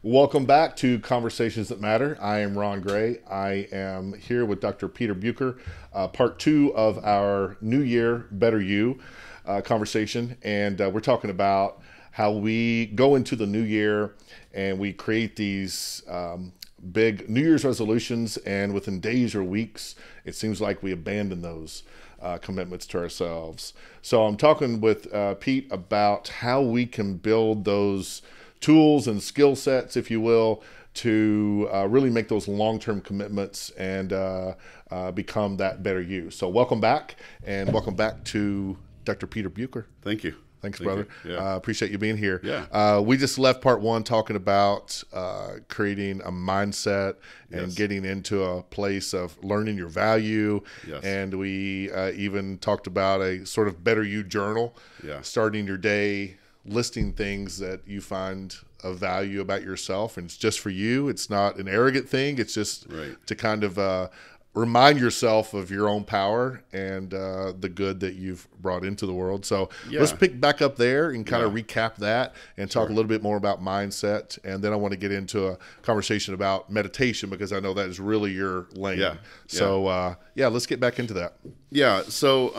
Welcome back to Conversations That Matter. I am Ron Gray. I am here with Dr. Peter Buecker, part two of our New Year, Better You conversation. And we're talking about how we go into the new year and we create these big New Year's resolutions. And within days or weeks, it seems like we abandon those commitments to ourselves. So I'm talking with Pete about how we can build those tools and skill sets, if you will, to really make those long-term commitments and become that better you. So welcome back, and welcome back to Dr. Peter Buecker. Thank you. Thanks, Thank brother. you. Yeah. Appreciate you being here. Yeah. We just left part one talking about creating a mindset and Yes. getting into a place of learning your value. Yes. And we even talked about a sort of better you journal, Yeah. starting your day listing things that you find of value about yourself, and it's just for you. It's not an arrogant thing. It's just Right. to kind of remind yourself of your own power and the good that you've brought into the world. So let's Yeah. pick back up there and kind of Yeah. recap that and talk a little bit more about mindset. And then I want to get into a conversation about meditation, because I know that is really your lane. Yeah. So let's get back into that. Yeah. So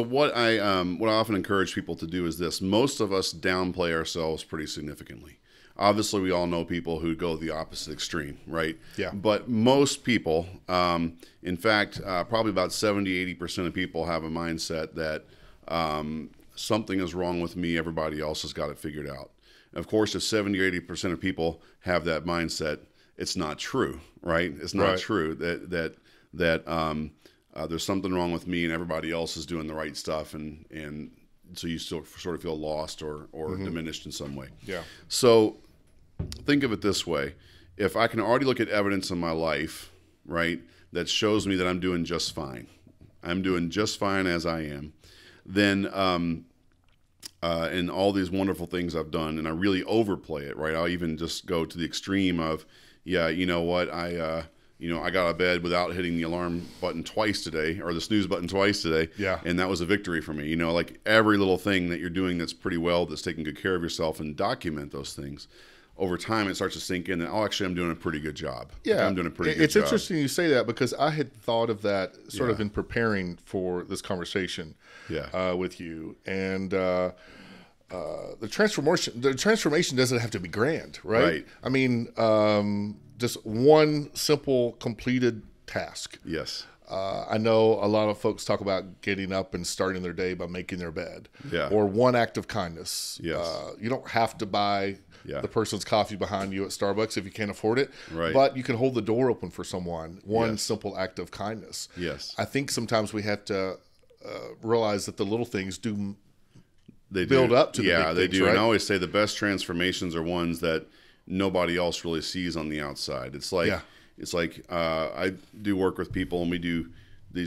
what I often encourage people to do is this. Most of us downplay ourselves pretty significantly. Obviously, we all know people who go the opposite extreme, right? Yeah. But most people, in fact, probably about 70–80% of people have a mindset that something is wrong with me, everybody else has got it figured out. Of course, if 70–80% of people have that mindset, it's not true, right? It's not Right. true that there's something wrong with me and everybody else is doing the right stuff, and so you still sort of feel lost or diminished in some way. Yeah. So think of it this way. If I can already look at evidence in my life, right, that shows me that I'm doing just fine, I'm doing just fine as I am, then and all these wonderful things I've done, and I really overplay it, right? I'll even just go to the extreme of, yeah, you know what, I got out of bed without hitting the alarm button twice today, or the snooze button twice today. Yeah. And that was a victory for me. Like every little thing that you're doing that's pretty well, that's taking good care of yourself, and document those things. Over time, it starts to sink in that, oh, actually, I'm doing a pretty good job. Yeah, I'm doing a pretty good It's job. interesting you say that, because I had thought of that sort of Yeah. in preparing for this conversation Yeah. with you. And the transformation doesn't have to be grand, right? Right. I mean, just one simple completed task. Yes. I know a lot of folks talk about getting up and starting their day by making their bed, Yeah. or one act of kindness. Yes. You don't have to buy Yeah. the person's coffee behind you at Starbucks if you can't afford it, Right. but you can hold the door open for someone. One Yes. simple act of kindness. Yes. I think sometimes we have to realize that the little things do They build do. up to the yeah, big they things, do. right? And I always say the best transformations are ones that nobody else really sees on the outside. It's like I do work with people, and we do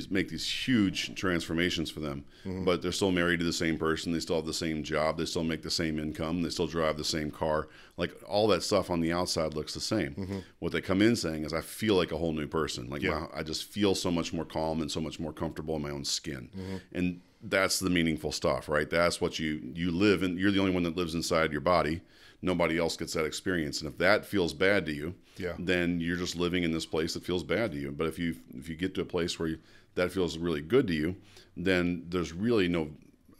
make these huge transformations for them, but they're still married to the same person. They still have the same job. They still make the same income. They still drive the same car. Like all that stuff on the outside looks the same. What they come in saying is, I feel like a whole new person. Like, wow, I just feel so much more calm and so much more comfortable in my own skin. And that's the meaningful stuff, right? That's what you live in. You're the only one that lives inside your body. Nobody else gets that experience. And if that feels bad to you, then you're just living in this place that feels bad to you. But if you get to a place where that feels really good to you, then there's really no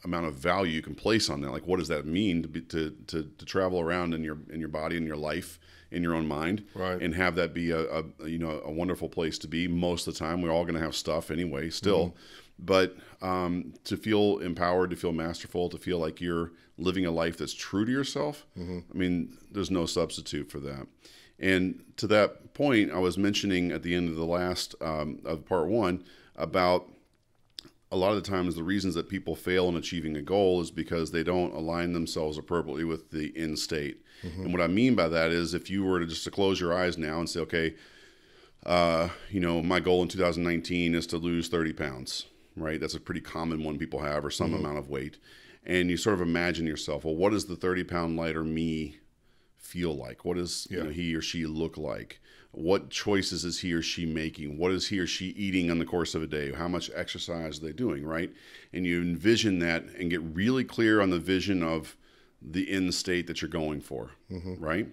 amount of value you can place on that. Like, what does that mean to travel around in your body, in your life, in your own mind, Right. and have that be a wonderful place to be? Most of the time, we're all going to have stuff anyway, still. But to feel empowered, to feel masterful, to feel like you're living a life that's true to yourself, I mean, there's no substitute for that. And to that point, I was mentioning at the end of the last of part one about a lot of the times the reasons that people fail in achieving a goal is because they don't align themselves appropriately with the end state. And what I mean by that is, if you were to close your eyes now and say, okay, my goal in 2019 is to lose 30 pounds, right? That's a pretty common one people have, or some amount of weight. And you sort of imagine yourself, well, what does the 30-pound lighter me feel like? What does he or she look like? What choices is he or she making? What is he or she eating on the course of a day? How much exercise are they doing, right? And you envision that and get really clear on the vision of the end state that you're going for, right?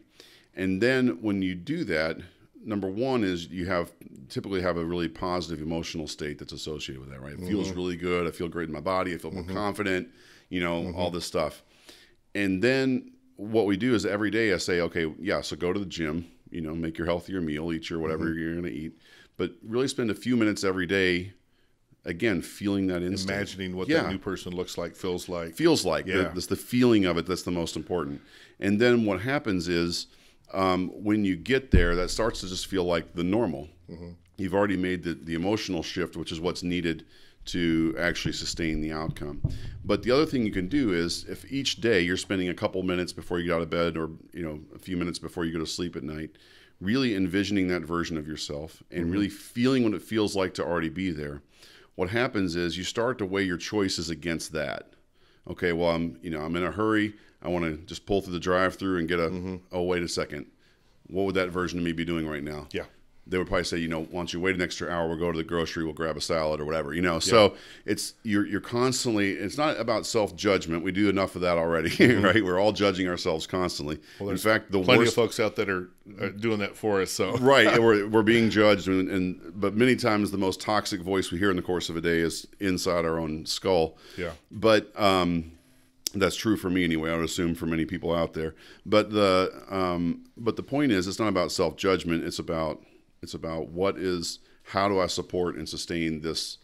And then when you do that, number one is you typically have a really positive emotional state that's associated with that, right? It feels really good. I feel great in my body. I feel more confident, all this stuff. And then what we do is every day I say, okay, yeah, so go to the gym, make your healthier meal, eat your whatever you're going to eat, but really spend a few minutes every day, again, feeling that instinct. Imagining what that new person looks like, feels like. Yeah. That's the feeling of it that's the most important. And then what happens is when you get there, that starts to just feel like the normal. You've already made the emotional shift, which is what's needed to actually sustain the outcome. But the other thing you can do is if each day you're spending a couple minutes before you get out of bed or a few minutes before you go to sleep at night, really envisioning that version of yourself and really feeling what it feels like to already be there, what happens is you start to weigh your choices against that. Okay, well, I'm in a hurry. I want to just pull through the drive-through and get oh, wait a second. What would that version of me be doing right now? Yeah. They would probably say, why don't you wait an extra hour? We'll go to the grocery. We'll grab a salad or whatever, So it's, you're constantly, it's not about self-judgment. We do enough of that already, right? We're all judging ourselves constantly. Well, in fact, plenty of folks out that are doing that for us. So right. And we're being judged. But many times the most toxic voice we hear in the course of a day is inside our own skull. Yeah. But, that's true for me anyway. I would assume for many people out there. But the point is, it's not about self-judgment. It's about how do I support and sustain this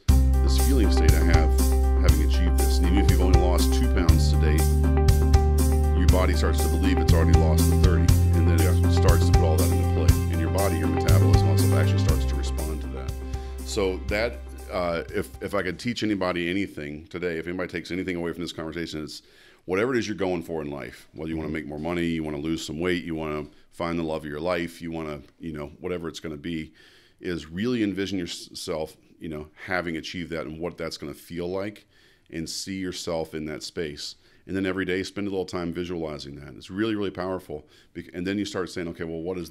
feeling state I have having achieved this. And even if you've only lost 2 pounds to date, your body starts to believe it's already lost the 30, and then it starts to put all that into play. And your body, your metabolism, also actually starts to respond to that. So that. If I could teach anybody anything today, if anybody takes anything away from this conversation, it's whatever it is you're going for in life, whether you want to make more money, you want to lose some weight, you want to find the love of your life, you want to, whatever it's going to be, is really envision yourself, having achieved that and what that's going to feel like, and see yourself in that space. And then every day spend a little time visualizing that. It's really, really powerful. And then you start saying, okay, well, what would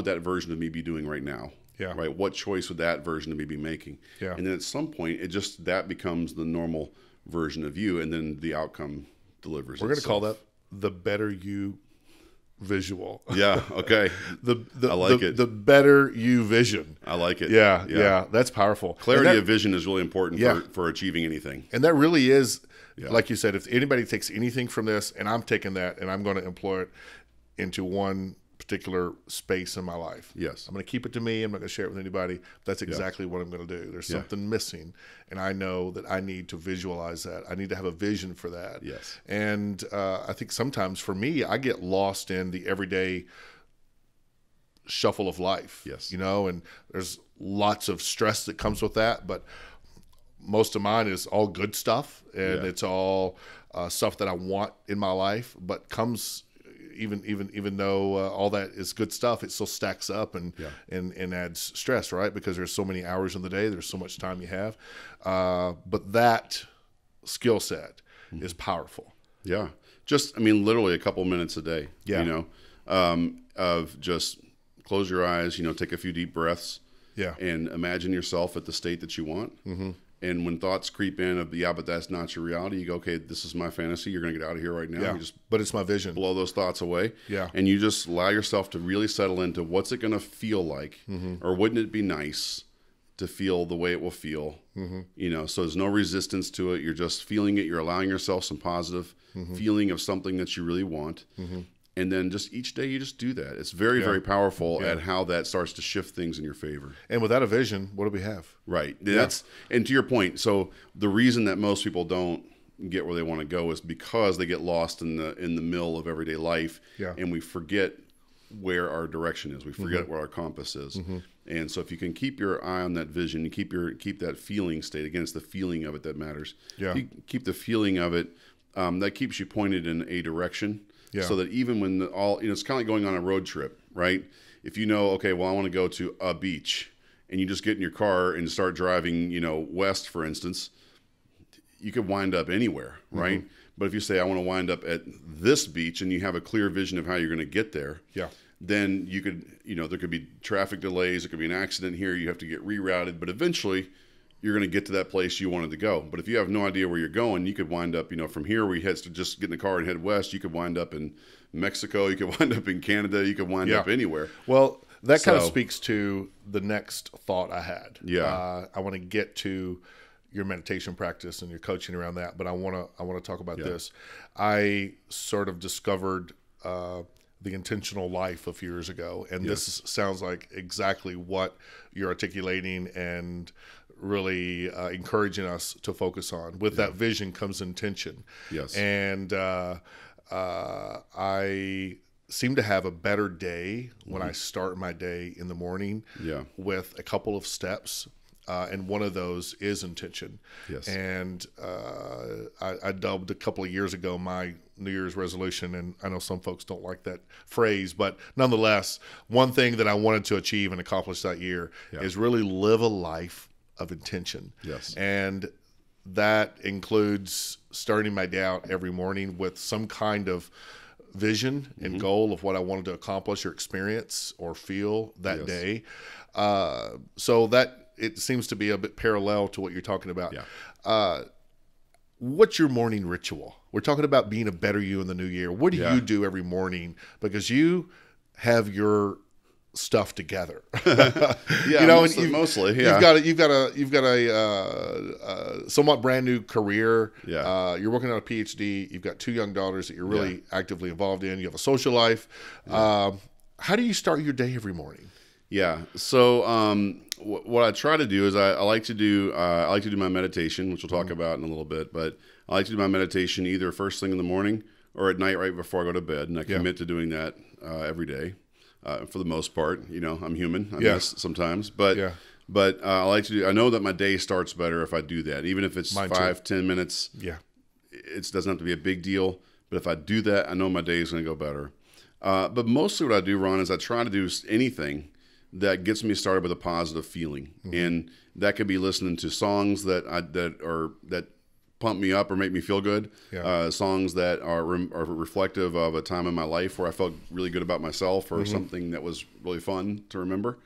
that version of me be doing right now? Yeah. Right. What choice would that version of me be making? Yeah. And then at some point, that becomes the normal version of you, and then the outcome delivers. We're going to call that the better you visual. Yeah. Okay. I like it. The better you vision. I like it. Yeah. That's powerful. Clarity of vision is really important for achieving anything. And that really is, like you said, if anybody takes anything from this, and I'm taking that and I'm going to employ it into one particular space in my life. Yes. I'm going to keep it to me. I'm not going to share it with anybody. That's exactly what I'm going to do. There's something missing, and I know that I need to visualize that. I need to have a vision for that. Yes. And I think sometimes for me, I get lost in the everyday shuffle of life. Yes. And there's lots of stress that comes with that, but most of mine is all good stuff, and it's all stuff that I want in my life, but comes even though all that is good stuff, it still stacks up and adds stress, right? Because there's so many hours in the day, there's so much time you have. But that skill set is powerful. Yeah. Just, literally a couple minutes a day, of just close your eyes, take a few deep breaths and imagine yourself at the state that you want. Mm-hmm. And when thoughts creep in of, but that's not your reality, you go, okay, this is my fantasy. You're going to get out of here right now. Yeah, but it's my vision. Blow those thoughts away. Yeah. And you just allow yourself to really settle into what's it going to feel like, or wouldn't it be nice to feel the way it will feel? So there's no resistance to it. You're just feeling it. You're allowing yourself some positive feeling of something that you really want. And then just each day you just do that. It's very, very powerful at how that starts to shift things in your favor. And without a vision, what do we have? Right. And to your point, so the reason that most people don't get where they want to go is because they get lost in the mill of everyday life, and we forget where our direction is. We forget where our compass is. And so if you can keep your eye on that vision, you keep that feeling state. Again, it's the feeling of it that matters. Yeah. You keep the feeling of it, that keeps you pointed in a direction. Yeah. So that even when it's kind of like going on a road trip, right? If I want to go to a beach, and you just get in your car and start driving, west, for instance, you could wind up anywhere, right? But if you say, I want to wind up at this beach, and you have a clear vision of how you're going to get there, then you could, there could be traffic delays, there could be an accident here, you have to get rerouted, but eventually you're going to get to that place you wanted to go. But if you have no idea where you're going, you could wind up, from here where you head to just get in the car and head west, you could wind up in Mexico, you could wind up in Canada, you could wind up anywhere. Well, that kind of speaks to the next thought I had. Yeah. I want to get to your meditation practice and your coaching around that, but I want to talk about this. I sort of discovered the intentional life a few years ago, and this sounds like exactly what you're articulating and really encouraging us to focus on. With that vision comes intention. Yes. And I seem to have a better day when I start my day in the morning with a couple of steps. And one of those is intention. Yes. And I dubbed a couple of years ago my New Year's resolution, and I know some folks don't like that phrase, but nonetheless, one thing that I wanted to achieve and accomplish that year is really live a life of intention. Yes. And that includes starting my day out every morning with some kind of vision and goal of what I wanted to accomplish or experience or feel that day. So that it seems to be a bit parallel to what you're talking about. Yeah. What's your morning ritual? We're talking about being a better you in the new year. What do you do every morning? Because you have your stuff together. Mostly. Yeah. You've got a somewhat brand new career. Yeah. You're working on a PhD. You've got 2 young daughters that you're really actively involved in. You have a social life. How do you start your day every morning? Yeah. So what I try to do is I like to do my meditation, which we'll talk about in a little bit. But I like to do my meditation either first thing in the morning or at night right before I go to bed, and I commit to doing that every day. For the most part, I'm human. I miss sometimes, but I like to do. I know that my day starts better if I do that, even if it's 5-10 minutes. Yeah, it doesn't have to be a big deal. But if I do that, I know my day is going to go better. But mostly what I do, Ron, is I try to do anything that gets me started with a positive feeling, and that could be listening to songs that pump me up or make me feel good. Songs that are reflective of a time in my life where I felt really good about myself or something that was really fun to remember.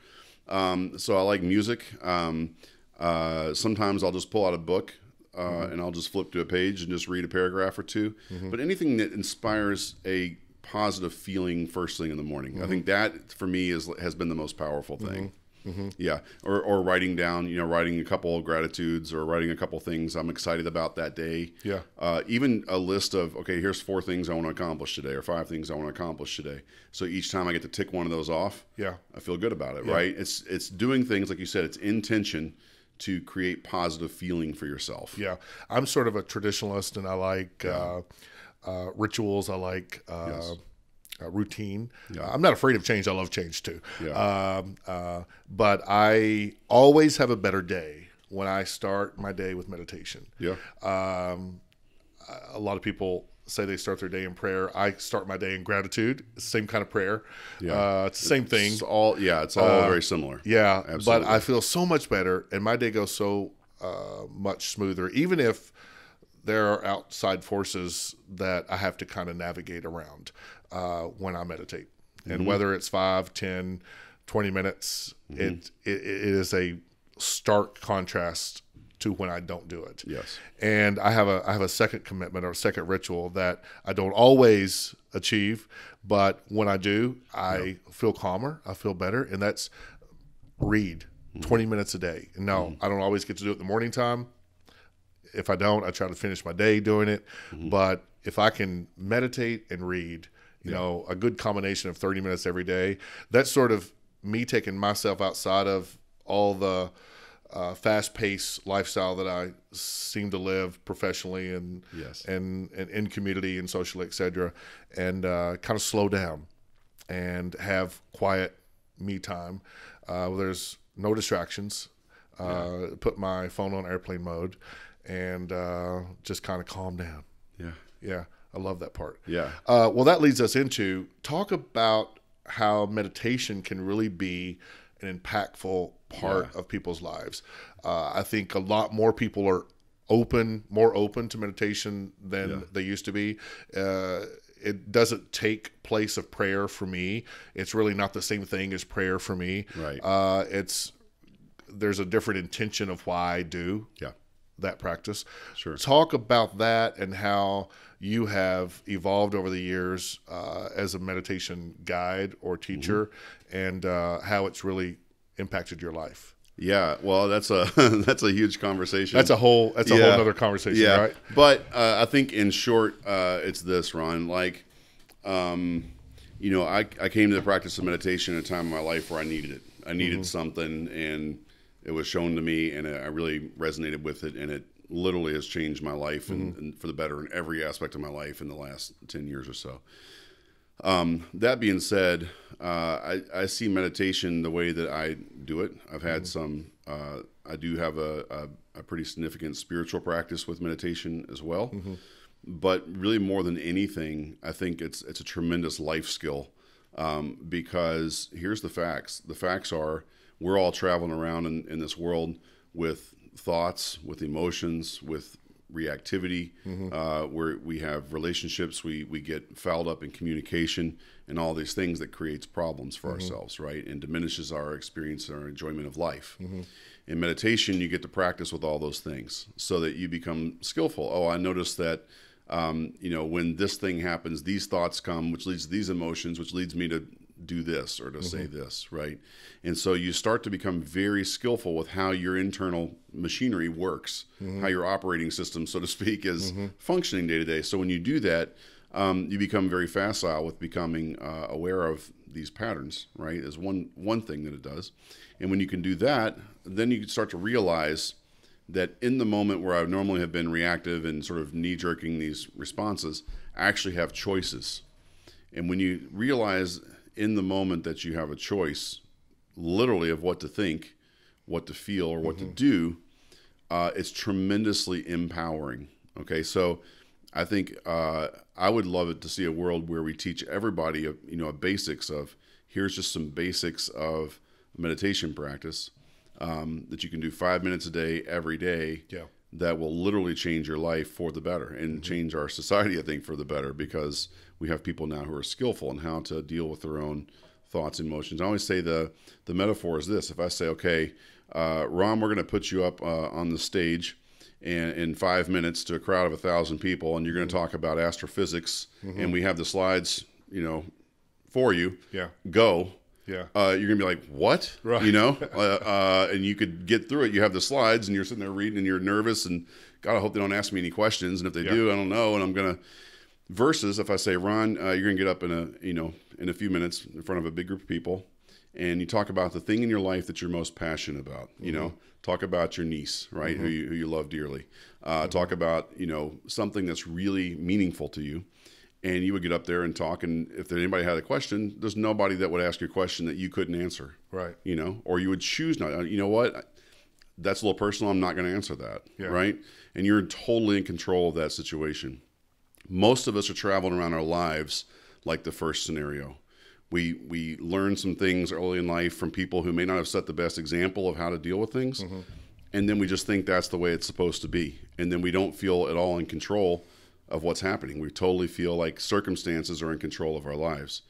So I like music. Sometimes I'll just pull out a book and I'll just flip to a page and just read a paragraph or two. But anything that inspires a positive feeling first thing in the morning. I think that for me has been the most powerful thing. Yeah. Or writing down, writing a couple of gratitudes or writing a couple of things I'm excited about that day. Yeah. Even a list of, okay, here's 4 things I want to accomplish today or 5 things I want to accomplish today. So each time I get to tick one of those off, I feel good about it, right? It's doing things, like you said, it's intention to create positive feeling for yourself. Yeah. I'm sort of a traditionalist, and I like rituals. I like routine. I'm not afraid of change. I love change too. But I always have a better day when I start my day with meditation. A lot of people say they start their day in prayer. I start my day in gratitude. Same kind of prayer. It's the same thing. It's all very similar. Absolutely. But I feel so much better, and my day goes so much smoother, even if there are outside forces that I have to kind of navigate around when I meditate. And whether it's 5, 10, 20 minutes, it is a stark contrast to when I don't do it. Yes. And I have a second commitment or a second ritual that I don't always achieve, but when I do, I feel calmer, I feel better, and that's read 20 minutes a day. And no, I don't always get to do it in the morning time. If I don't, I try to finish my day doing it. But if I can meditate and read, a good combination of 30 minutes every day, that's sort of me taking myself outside of all the fast-paced lifestyle that I seem to live professionally and in community and socially, et cetera, and kind of slow down and have quiet me time. There's no distractions. Put my phone on airplane mode and just kind of calm down. Yeah. I love that part. Well, that leads us into talk about how meditation can really be an impactful part of people's lives. I think a lot more people are more open to meditation than they used to be. It doesn't take place of prayer for me. It's really not the same thing as prayer for me. Right. there's a different intention of why I do Yeah. that practice. Sure. Talk about that and how you have evolved over the years as a meditation guide or teacher, and how it's really impacted your life. Yeah, well, that's a that's a huge conversation. That's a whole nother conversation, Yeah. right? But I think in short, it's this, Ron. Like, I came to the practice of meditation at a time in my life where I needed it. I needed something, and it was shown to me, and I really resonated with it, and it literally has changed my life and for the better in every aspect of my life in the last 10 years or so. That being said, I see meditation the way that I do it. I've had I do have a pretty significant spiritual practice with meditation as well. But really more than anything, I think it's a tremendous life skill, because here's the facts. The facts are we're all traveling around in this world with thoughts, with emotions, with reactivity, where we have relationships, we get fouled up in communication and all these things that creates problems for ourselves, right? And diminishes our experience and our enjoyment of life. In meditation, you get to practice with all those things so that you become skillful. Oh, I noticed that, when this thing happens, these thoughts come, which leads to these emotions, which leads me to do this or to say this, right? And so you start to become very skillful with how your internal machinery works, how your operating system, so to speak, is functioning day to day. So when you do that, you become very facile with becoming aware of these patterns, right? Is one thing that it does. And when you can do that, then you can start to realize that in the moment where I normally have been reactive and sort of knee-jerking these responses, I actually have choices. And when you realize in the moment that you have a choice, literally, of what to think, what to feel, or what to do, it's tremendously empowering. Okay, so I think I would love it to see a world where we teach everybody, a basics of, here's just some basics of meditation practice that you can do 5 minutes a day, every day. Yeah. That will literally change your life for the better and change our society, I think, for the better, because we have people now who are skillful in how to deal with their own thoughts and emotions. I always say the metaphor is this. If I say, okay, Ron, we're going to put you up on the stage and in 5 minutes to a crowd of 1,000 people, and you're going to talk about astrophysics, and we have the slides, for you. Yeah. Go. Yeah. You're going to be like, what? Right. And you could get through it. You have the slides and you're sitting there reading and you're nervous and God, I hope they don't ask me any questions. And if they do, I don't know. And I'm going to, versus if I say, Ron, you're going to get up in a few minutes in front of a big group of people and you talk about the thing in your life that you're most passionate about, talk about your niece, right? Who you love dearly. Talk about, something that's really meaningful to you. And you would get up there and talk, and if anybody had a question, there's nobody that would ask you a question that you couldn't answer. Right. Or you would choose not. You know what? That's a little personal. I'm not going to answer that. Yeah. Right? And you're totally in control of that situation. Most of us are traveling around our lives like the first scenario. We learn some things early in life from people who may not have set the best example of how to deal with things. And then we just think that's the way it's supposed to be. And then we don't feel at all in control of what's happening. We totally feel like circumstances are in control of our lives.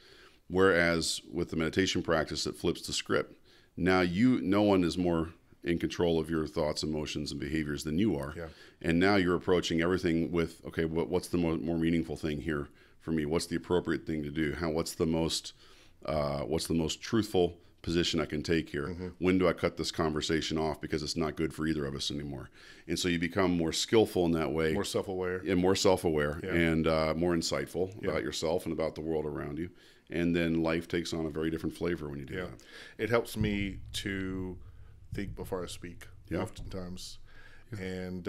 Whereas with the meditation practice, it flips the script. Now no one is more in control of your thoughts, emotions, and behaviors than you are. Yeah. And now you're approaching everything with, okay, what's the more meaningful thing here for me? What's the appropriate thing to do? What's the most truthful position I can take here? When do I cut this conversation off because it's not good for either of us anymore? And so you become more skillful in that way. More self-aware. And more self-aware and more insightful about yourself and about the world around you. And then life takes on a very different flavor when you do that. It helps me to think before I speak oftentimes. And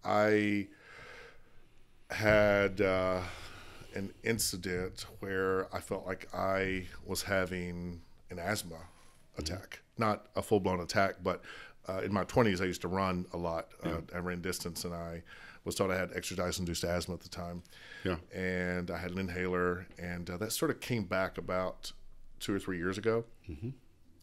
I had an incident where I felt like I was having an asthma attack, not a full-blown attack, but in my 20s, I used to run a lot. I ran distance, and I was told I had exercise-induced asthma at the time. Yeah. And I had an inhaler, and that sort of came back about 2 or 3 years ago.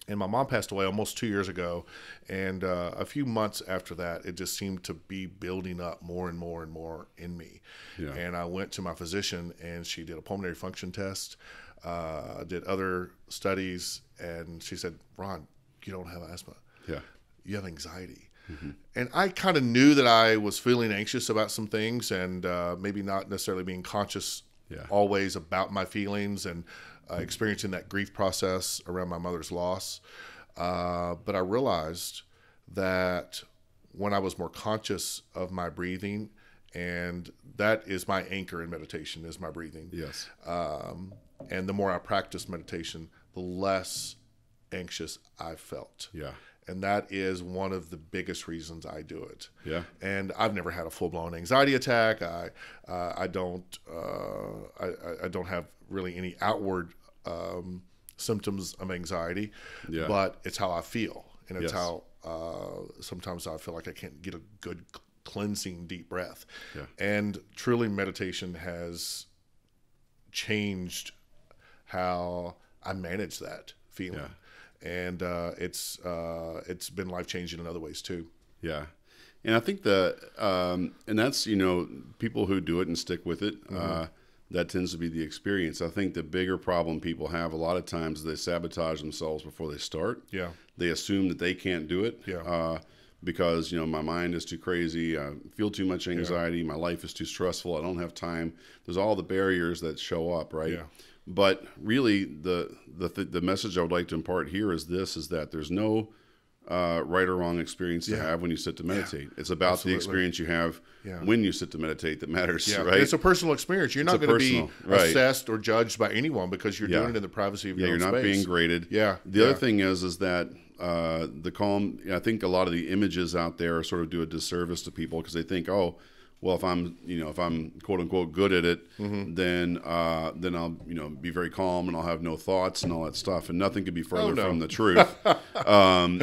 And my mom passed away almost 2 years ago, and a few months after that, it just seemed to be building up more and more and more in me. Yeah. And I went to my physician, and she did a pulmonary function test, did other studies, and she said, Ron, you don't have asthma. Yeah. you have anxiety. And I kind of knew that I was feeling anxious about some things, and maybe not necessarily being conscious always about my feelings, and experiencing that grief process around my mother's loss. But I realized that when I was more conscious of my breathing, and that is my anchor in meditation, is my breathing. Yes. And the more I practice meditation, the less anxious I felt. Yeah. And that is one of the biggest reasons I do it. Yeah. And I've never had a full-blown anxiety attack. I don't have really any outward symptoms of anxiety, but it's how I feel, and it's how sometimes I feel like I can't get a good cleansing deep breath. Yeah. And truly, meditation has changed how I manage that feeling. Yeah. And it's been life-changing in other ways too. Yeah. And I think and that's, people who do it and stick with it, that tends to be the experience. I think the bigger problem people have a lot of times is they sabotage themselves before they start. Yeah. They assume that they can't do it. Yeah. Because, my mind is too crazy. I feel too much anxiety. My life is too stressful. I don't have time. There's all the barriers that show up, right? Yeah. But really, the message I would like to impart here is that there's no right or wrong experience to have when you sit to meditate. It's about the experience you have when you sit to meditate that matters, right? It's a personal experience. You're not going to be assessed or judged by anyone because you're doing it in the privacy of your own space. You're not being graded. Yeah. The other thing is that the calm, I think a lot of the images out there sort of do a disservice to people because they think, oh, well, if I'm quote unquote good at it, then I'll be very calm and I'll have no thoughts and all that stuff, and nothing could be further from the truth. And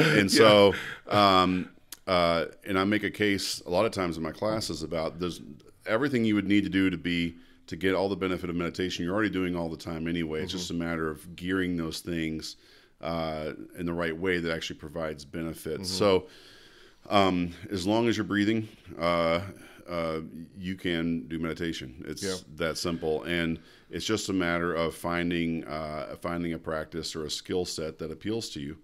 I make a case a lot of times in my classes about there's everything you would need to do to get all the benefit of meditation. You're already doing all the time anyway. It's just a matter of gearing those things in the right way that actually provides benefits. So as long as you're breathing, you can do meditation. It's that simple, and it's just a matter of finding a practice or a skill set that appeals to you.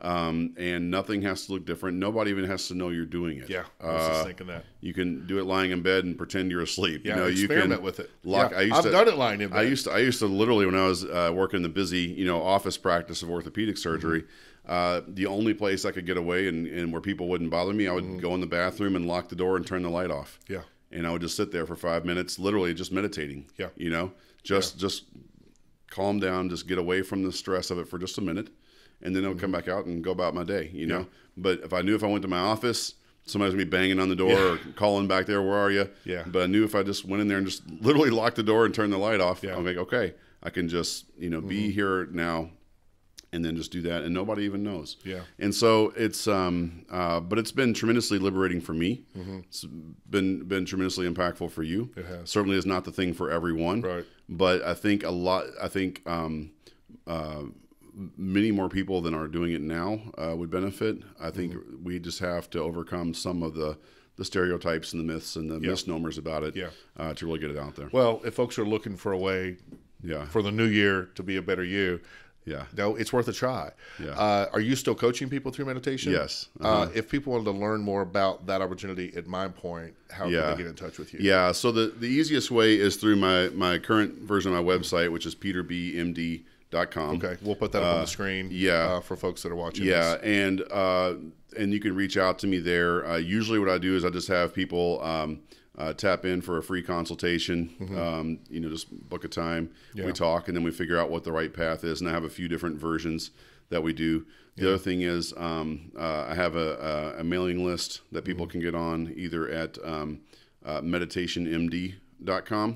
And nothing has to look different. Nobody even has to know you're doing it. Yeah, I was just thinking that. You can do it lying in bed and pretend you're asleep. Yeah, you experiment can with it. I've done it lying in bed. I used to literally, when I was working the busy office practice of orthopedic surgery. The only place I could get away and where people wouldn't bother me, I would go in the bathroom and lock the door and turn the light off. Yeah. And I would just sit there for 5 minutes, literally just meditating. Yeah. Just calm down, just get away from the stress of it for just a minute. And then I would come back out and go about my day, But if I went to my office, somebody's going to be banging on the door or calling back there, where are you? Yeah. But I knew if I just went in there and just literally locked the door and turned the light off, I'm like, okay, I can just, be here now. And then just do that, and nobody even knows. Yeah. And so it's, but it's been tremendously liberating for me. It's been tremendously impactful for you. It has. Certainly is not the thing for everyone. Right. But I think many more people than are doing it now would benefit. I think we just have to overcome some of the stereotypes and the myths and the misnomers about it to really get it out there. Well, if folks are looking for a way for the new year to be a better you, no, it's worth a try. Yeah. Are you still coaching people through meditation? Yes. If people wanted to learn more about that opportunity at Mind Point, how can they get in touch with you? Yeah. So the easiest way is through my current version of my website, which is peterbmd.com. Okay. We'll put that up on the screen for folks that are watching this. And you can reach out to me there. Usually what I do is I just have people tap in for a free consultation, just book a time. We talk, and then we figure out what the right path is. And I have a few different versions that we do. The other thing is I have a mailing list that people can get on either at meditationmd.com.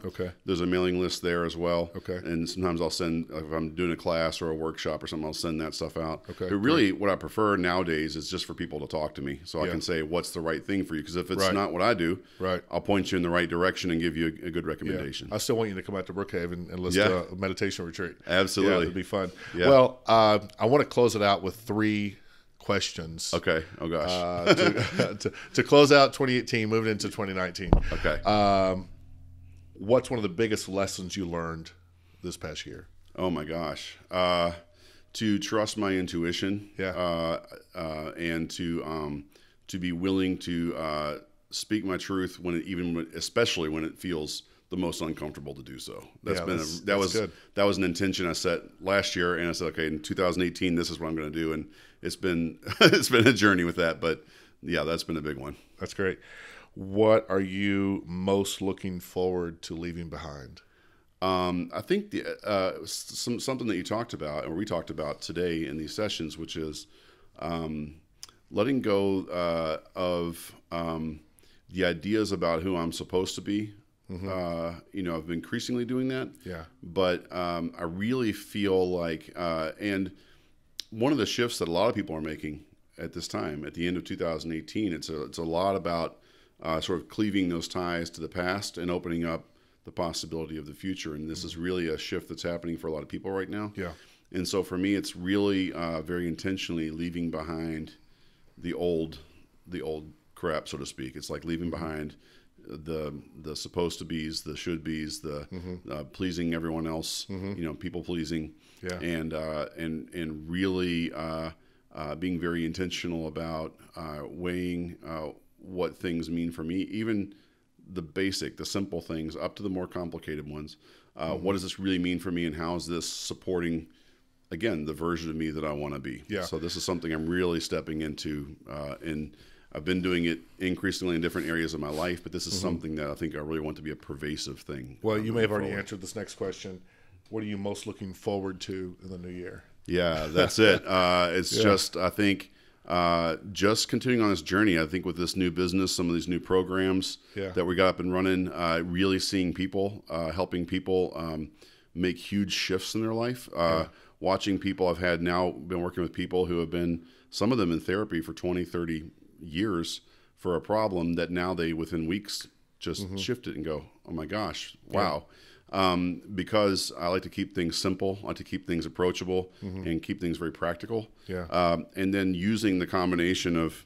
Okay. There's a mailing list there as well. Okay. And sometimes I'll send, if I'm doing a class or a workshop or something, I'll send that stuff out. Okay. But really what I prefer nowadays is just for people to talk to me so I can say what's the right thing for you. Because if it's not what I do, I'll point you in the right direction and give you a good recommendation. I still want you to come out to Brookhaven and listen to a meditation retreat. Absolutely. Yeah, it'd be fun. Yeah. Well, I want to close it out with 3 questions. Okay. Oh gosh. To close out 2018, moving into 2019. Okay. What's one of the biggest lessons you learned this past year? Oh my gosh. to trust my intuition, Yeah. and to be willing to speak my truth especially when it feels the most uncomfortable to do so. Yeah, that's good. That was an intention I set last year, and I said, okay, in 2018, this is what I'm going to do, and it's been it's been a journey with that, but yeah, that's been a big one. That's great. What are you most looking forward to leaving behind? I think something that you talked about, or we talked about today in these sessions, which is letting go of the ideas about who I'm supposed to be. I've been increasingly doing that. Yeah. But I really feel like, and one of the shifts that a lot of people are making at this time, at the end of 2018, it's a lot about sort of cleaving those ties to the past and opening up the possibility of the future. And this is really a shift that's happening for a lot of people right now. Yeah. And so for me, it's really very intentionally leaving behind the old crap, so to speak. It's like leaving behind the supposed to be's, the should be's, the pleasing everyone else, people pleasing, Yeah. and really being very intentional about weighing what things mean for me, even the simple things up to the more complicated ones. What does this really mean for me, and how is this supporting, again, the version of me that I want to be? Yeah. So this is something I'm really stepping into, and I've been doing it increasingly in different areas of my life, but this is something that I think I really want to be a pervasive thing. Well, you may have already answered this next question. What are you most looking forward to in the new year? Yeah, that's it. It's just, I think, just continuing on this journey. I think with this new business, some of these new programs that we got up and running, really seeing people, helping people make huge shifts in their life. Watching people, I've been working with people who have been, some of them in therapy for 20, 30 years for a problem that now they, within weeks, just shift it and go, oh my gosh, wow. Because I like to keep things simple, I like to keep things approachable, and keep things very practical. Yeah. And then using the combination of,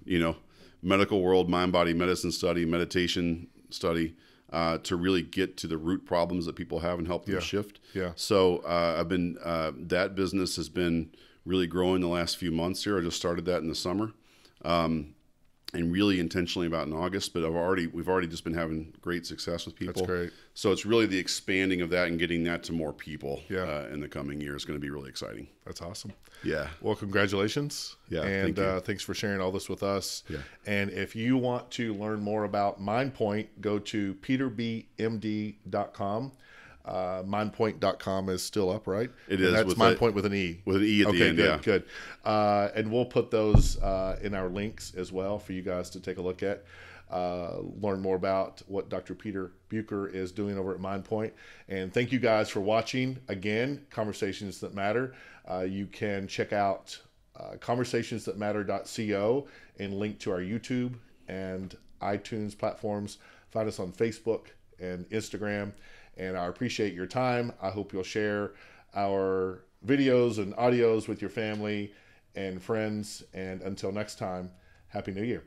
medical world, mind-body medicine study, meditation study, to really get to the root problems that people have and help them shift. Yeah. So I've been, that business has been really growing the last few months here. I just started that in the summer. And really intentionally about in August, but we've already just been having great success with people. That's great. So it's really the expanding of that and getting that to more people Yeah. in the coming year is going to be really exciting. That's awesome. Yeah. Well, congratulations. Yeah, And thank you. Thanks for sharing all this with us. Yeah. And if you want to learn more about MindPoint, go to peterbmd.com. Mindpoint.com is still up, right? It and is. That's Mindpoint with an E. With an E at the end, good, yeah. Good. And we'll put those in our links as well for you guys to take a look at. Learn more about what Dr. Peter Buecker is doing over at MindPoint. And thank you guys for watching. Again, Conversations That Matter. You can check out conversationsthatmatter.co and link to our YouTube and iTunes platforms. Find us on Facebook and Instagram. And I appreciate your time. I hope you'll share our videos and audios with your family and friends. And until next time, Happy New Year.